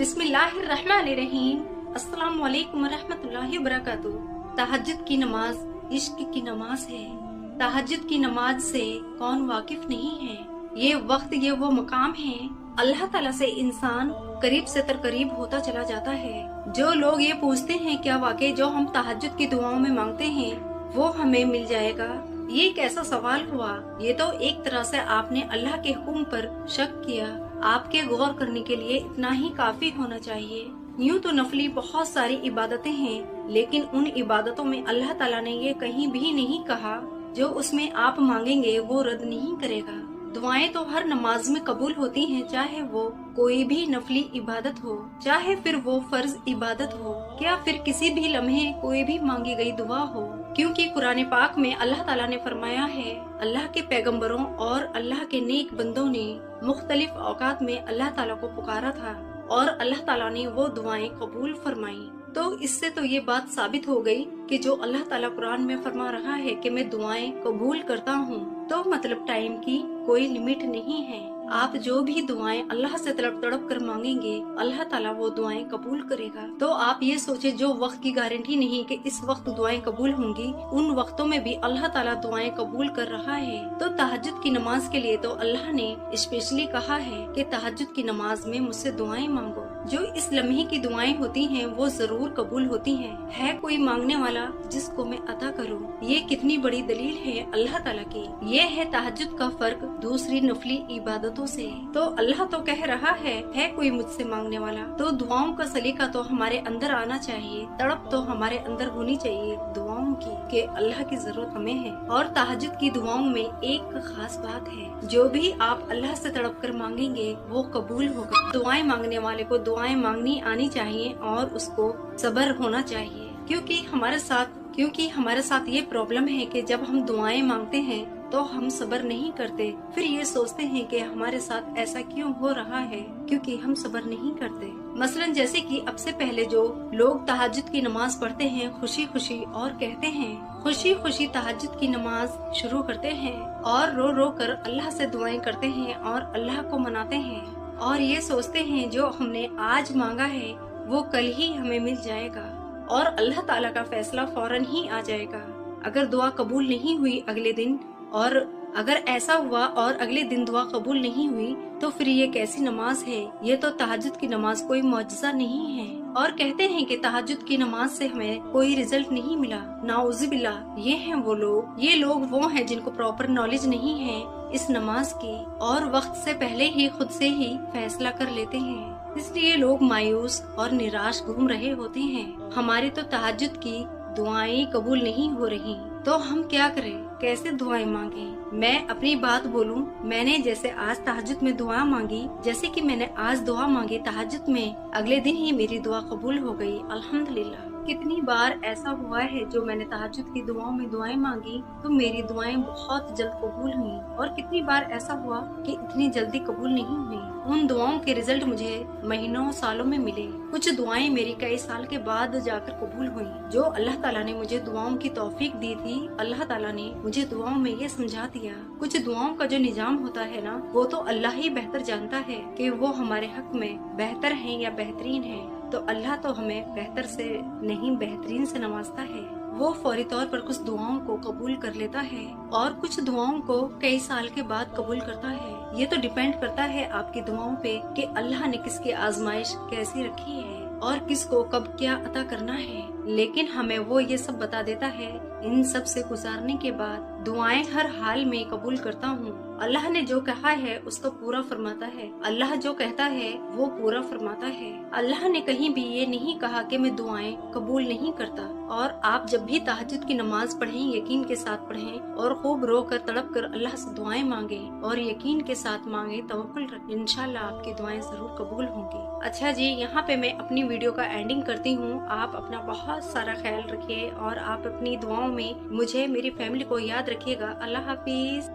बिस्मिल्लाहिर्रहमानिर्रहीम। अस्सलाम वालेकुम रहमतुल्लाहि वबरकातुहू। तहज्जुद की नमाज इश्क की नमाज है। तहज्जुद की नमाज से कौन वाकिफ नहीं है। ये वक्त, ये वो मकाम है, अल्लाह ताला से इंसान करीब से तर करीब होता चला जाता है। जो लोग ये पूछते हैं क्या वाकई जो हम तहज्जुद की दुआओं में मांगते हैं वो हमें मिल जाएगा, ये कैसा सवाल हुआ। ये तो एक तरह से आपने अल्लाह के हुक्म पर शक किया। आपके गौर करने के लिए इतना ही काफी होना चाहिए। यूँ तो नफली बहुत सारी इबादतें हैं, लेकिन उन इबादतों में अल्लाह ताला ने ये कहीं भी नहीं कहा जो उसमें आप मांगेंगे वो रद्द नहीं करेगा। दुआएं तो हर नमाज में कबूल होती हैं, चाहे वो कोई भी नफली इबादत हो, चाहे फिर वो फर्ज इबादत हो, या फिर किसी भी लम्हे कोई भी मांगी गई दुआ हो। क्योंकि कुरान पाक में अल्लाह ताला ने फरमाया है, अल्लाह के पैगंबरों और अल्लाह के नेक बंदों ने मुख्तलिफ औकात में अल्लाह ताला को पुकारा था और अल्लाह ताला ने वो दुआएं कबूल फरमाई। तो इससे तो ये बात साबित हो गई कि जो अल्लाह ताला कुरान में फरमा रहा है कि मैं दुआएं कबूल करता हूँ, तो मतलब टाइम की कोई लिमिट नहीं है। आप जो भी दुआएं अल्लाह से तड़प तड़प कर मांगेंगे, अल्लाह ताला वो दुआएं कबूल करेगा। तो आप ये सोचे जो वक्त की गारंटी नहीं कि इस वक्त दुआएं कबूल होंगी, उन वक्तों में भी अल्लाह ताला दुआएं कबूल कर रहा है। तो तहज्जुद की नमाज के लिए तो अल्लाह ने स्पेशली कहा है कि तहज्जुद की नमाज में मुझसे दुआएं मांगो। जो इस लम्हे की दुआएं होती हैं वो जरूर कबूल होती हैं। है कोई मांगने वाला जिसको मैं अता करूँ। ये कितनी बड़ी दलील है अल्लाह ताला की। ये है तहज्जुद का फर्क दूसरी नफली इबादतों से। तो अल्लाह तो कह रहा है कोई मुझसे मांगने वाला। तो दुआओं का सलीका तो हमारे अंदर आना चाहिए, तड़प तो हमारे अंदर होनी चाहिए दुआओं की कि अल्लाह की जरूरत हमें है। और तहज्जुद की दुआओं में एक खास बात है, जो भी आप अल्लाह से तड़प कर मांगेंगे वो कबूल होगा। दुआएं मांगने वाले को दुआएं मांगनी आनी चाहिए और उसको सब्र होना चाहिए। क्योंकि हमारे साथ ये प्रॉब्लम है कि जब हम दुआएं मांगते हैं तो हम सब्र नहीं करते। फिर ये सोचते हैं कि हमारे साथ ऐसा क्यों हो रहा है, क्योंकि हम सब्र नहीं करते। मसलन जैसे कि अब से पहले जो लोग तहज्जुद की नमाज पढ़ते हैं खुशी खुशी और कहते हैं खुशी खुशी तहज्जुद की नमाज शुरू करते हैं और रो रो कर अल्लाह से दुआएं करते हैं और अल्लाह को मनाते हैं और ये सोचते हैं जो हमने आज मांगा है वो कल ही हमें मिल जाएगा और अल्लाह ताला का फैसला फौरन ही आ जाएगा। अगर दुआ कबूल नहीं हुई अगले दिन, और अगर ऐसा हुआ और अगले दिन दुआ कबूल नहीं हुई, तो फिर ये कैसी नमाज है। ये तो तहज्जुद की नमाज कोई मौजज़ा नहीं है। और कहते हैं कि तहज्जुद की नमाज से हमें कोई रिजल्ट नहीं मिला। नाउज़ुबिल्लाह। ये हैं ये लोग वो हैं जिनको प्रॉपर नॉलेज नहीं है इस नमाज की और वक्त से पहले ही खुद से ही फैसला कर लेते हैं। इसलिए लोग मायूस और निराश घूम रहे होते हैं। हमारी तो तहज्जुद की दुआएं कबूल नहीं हो रही, तो हम क्या करें, कैसे दुआएं मांगे। मैं अपनी बात बोलूं, मैंने जैसे आज तहज्जुद में दुआ मांगी, जैसे कि मैंने आज दुआ मांगी तहज्जुद में, अगले दिन ही मेरी दुआ कबूल हो गई अल्हम्दुलिल्लाह। कितनी बार ऐसा हुआ है जो मैंने तहज्जुद की दुआओं में दुआएं मांगी तो मेरी दुआएं बहुत जल्द कबूल हुई, और कितनी बार ऐसा हुआ कि इतनी जल्दी कबूल नहीं हुई। उन दुआओं के रिजल्ट मुझे महीनों सालों में मिले। कुछ दुआएं मेरी कई साल के बाद जाकर कबूल हुई। जो अल्लाह ताला ने मुझे दुआओं की तौफीक दी थी, अल्लाह ताला ने मुझे दुआओं में ये समझा दिया। कुछ दुआओं का जो निजाम होता है ना, वो तो अल्लाह ही बेहतर जानता है कि वो हमारे हक में बेहतर है या बेहतरीन है। तो अल्लाह तो हमें बेहतर से नहीं बेहतरीन से नवाजता है। वो फौरी तौर पर कुछ दुआओं को कबूल कर लेता है और कुछ दुआओं को कई साल के बाद कबूल करता है। ये तो डिपेंड करता है आपकी दुआओं पे कि अल्लाह ने किसकी आजमाइश कैसी रखी है और किसको कब क्या अता करना है। लेकिन हमें वो ये सब बता देता है। इन सब से गुजारने के बाद दुआएं हर हाल में कबूल करता हूँ। अल्लाह ने जो कहा है उसको पूरा फरमाता है। अल्लाह जो कहता है वो पूरा फरमाता है। अल्लाह ने कहीं भी ये नहीं कहा कि मैं दुआएं कबूल नहीं करता। और आप जब भी तहज्जुद की नमाज पढ़ें, यकीन के साथ पढ़ें और खूब रो कर तड़प कर अल्लाह से दुआएं मांगे और यकीन के साथ मांगे, तवक्कुल रखें, इंशाल्लाह आपकी दुआएं जरूर कबूल होंगी। अच्छा जी, यहाँ पे मैं अपनी वीडियो का एंडिंग करती हूँ। आप अपना बहुत सारा ख्याल रखिए और आप अपनी दुआओं में मुझे, मेरी फैमिली को याद रखिएगा। अल्लाह हाफिज।